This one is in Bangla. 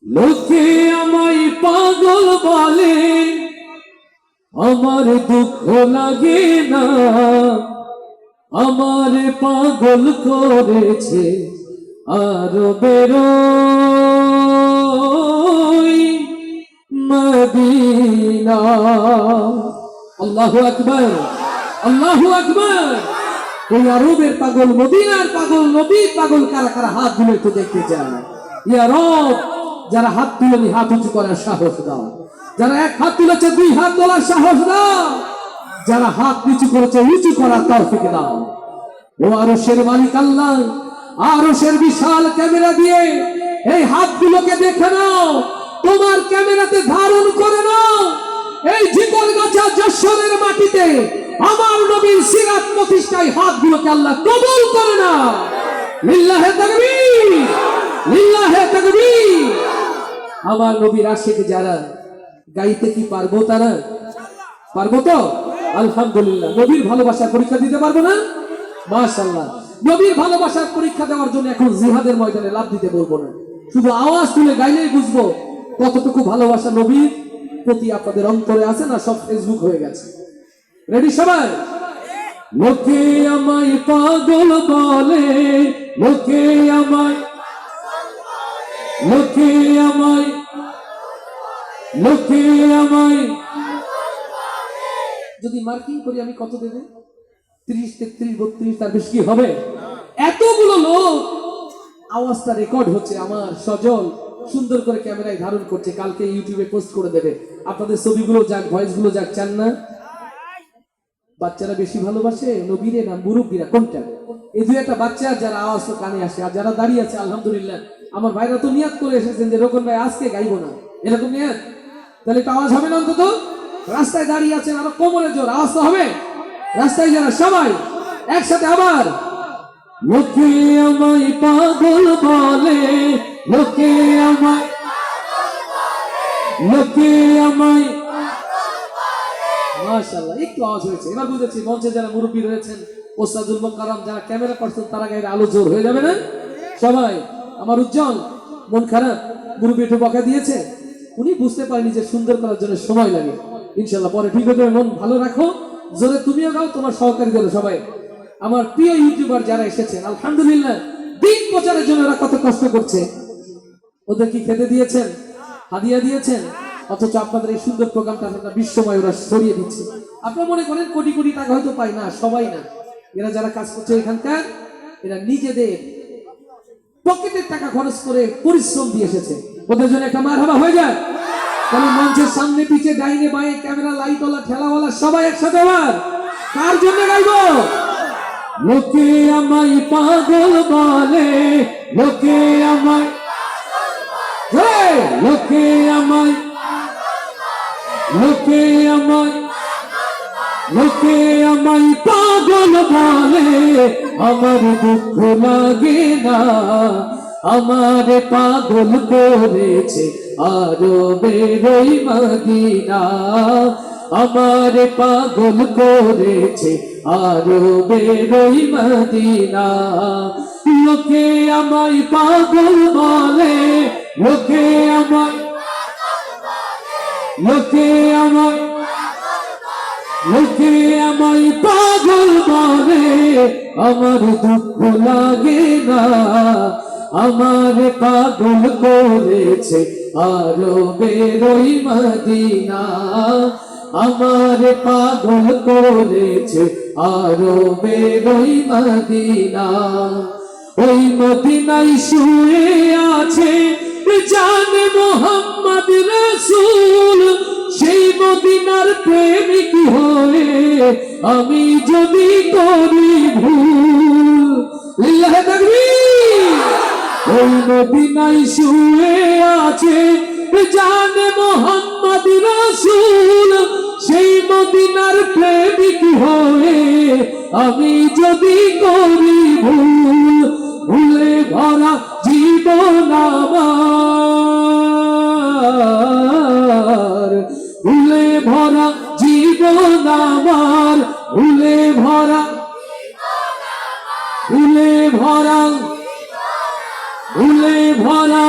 লোকে আমায় পাগল বলে, আমার দুঃখ লাগে না। আমার পাগল করেছে আরবের মদিনা। আল্লাহু আকবার, আল্লাহু আকবার। ওই আরবের পাগল, মদিনার পাগল, নবীর পাগল কারা কারা হাত তুলে একটু দেখতে চান। ইয়া রব, যারা হাত তুলেনি হাত উঁচু করার সাহস দাও। যারা এক হাত তুলেছে দুই হাত তোলার সাহস দাও। যারা হাত নিচু করেছে উঁচু করার তৌফিক দাও। ও আরশের মালিক আল্লাহ, আরশের বিশাল ক্যামেরা দিয়ে এই হাতগুলোকে দেখে নাও, তোমার ক্যামেরাতে ধারণ করে নাও। এই জিকরগাছা যশোরের মাটিতে আমার নবীর সিরাত প্রতিষ্ঠায় হাতগুলোকে আল্লাহ কবুল করে না। লিল্লাহে তাকবীর, লিল্লাহে তাকবীর। আমার নবীর আশিক যারা, গাইতে কি পারবো তারা? পারবো তো? আলহামদুলিল্লাহ। নবীর ভালোবাসার পরীক্ষা দিতে পারবো না? মাশাআল্লাহ। নবীর ভালোবাসার পরীক্ষা দেওয়ার জন্য এখন জিহাদের ময়দানে লাভ দিতে বলবো না, শুধু আওয়াজ তুলে গাইলেই বুঝবো কতটুকু ভালোবাসা নবীর প্রতি আপনাদের অন্তরে আছে। না সব ফেসবুক হয়ে গেছে? রেডি সবাই? লোকে আমায় পাগল বলে, লোকে আমায়, লোকে আমায়, লোকে আমায়। যদি মার্কিং করি আমি কত দেবে? 30, 33, 32, তার বেশি কি হবে? এতগুলো লোক আওয়াজটা রেকর্ড হচ্ছে, আমার সজল সুন্দর করে ক্যামেরায় ধারণ করছে, কালকে ইউটিউবে পোস্ট করে দেবে। আপনাদের ছবিগুলো যাক, ভয়েস গুলো যাক, চান না? বাচ্চারা বেশি ভালোবাসে নবীরে না মুরব্বীরা, কোনটা? এই দুই একটা বাচ্চা যারা আওয়াজ তো কানে আসে, আর যারা দাঁড়িয়ে আছে আলহামদুলিল্লাহ। আমার ভাইরা তো নিয়াত করে এসেছেন যে রোকন ভাই আজকে গাইবো না, এরকম নিয়াত। তাহলে একটু আওয়াজ হবে না অন্তত? রাস্তায় দাঁড়িয়ে আছেন, আরো কোমরে জোর আওয়াজ তো হবে। রাস্তায় যারা সবাই একসাথে আবার। লোকে আমায় পাগল বলে, লোকে আমায়, লোকে আমায়। মাশাআল্লাহ, একটু আওয়াজ হয়েছে, এবার বুঝেছি মঞ্চে যারা মুরব্বী রয়েছেন, ওস্তাদুল মোকাররম, যারা ক্যামেরা পার্সন, তারা গায়ে আলো জোর হয়ে যাবে না সবাই? আমার উজ্জ্বল মন খারাপ, মুরব্বী একটু বকা দিয়েছে, উনি বুঝতে পারেনি যে সুন্দর করার জন্য সময় লাগে। ইনশাআল্লাহ পরে ঠিক হবে। মন ভালো রাখো, জোরে তুমিও গাও, তোমার সহকারীদেরও সবাই। আমার প্রিয় ইউটিউবার যারা এসেছেন আলহামদুলিল্লাহ, দিন প্রচারের জন্য ওরা কত কষ্ট করছে। ওদের কি খেতে দিয়েছেন, হাদিয়া দিয়েছেন? অথচ আপনাদের এই সুন্দর প্রোগ্রামটা বিশ্বময় ওরা ছড়িয়ে দিচ্ছে। আপনারা মনে করেন কোটি কোটি টাকা হয়তো পাই না, সবাই না। এরা যারা কাজ করছে এখানকার, এরা নিজেদের পকেটের টাকা খরচ করে পরিশ্রম দিয়ে এসেছে। ওদের জন্য একটা মারহাবা হয়ে যায়। তাহলে মঞ্চের সামনে পিছে, ডাইনে বাঁয়ে, ক্যামেরা, লাইটওয়ালা, ঠেলাওয়ালা সবাই একসাথে আবার কার জন্য গাইবো? লোকে আমায় পাগল বলে, লোকে আমায়, লোকে আমায়, লোকে আমায়, লোকে আমায় পাগল বলে, আমার দুঃখ লাগে না। আমার পাগল করেছে আরবের মদিনা, আমার পাগল করেছে আরবের মদিনা। লোকে আমায় পাগল বলে, লোকে আমায়, লোকে আমায়, লোকে আমায় পাগল বলে, আমার দুঃখ লাগে না। আমার পাগল করেছে আরবের মদিনা, আমার পাগল করেছে আরবের মদিনা। ওই মদিনায় শুয়ে আছে জানে মোহাম্মদ রাসূল, সেই মদিনার প্রেমিক হয়ে আমি যদি করি ভুল। লিল্লাহে তাকবীর। ওই মদিনায় শুয়ে আছে জানে মোহাম্মদ রাসূল, সেই মদিনার প্রেমিক হয়ে আমি যদি করি ভুল। ভুলে ভরা জীবন আমার, ভুলে ভরা জীবন আমার, ভুলে ভরা, ভুলে ভরা, ফুলে ভরা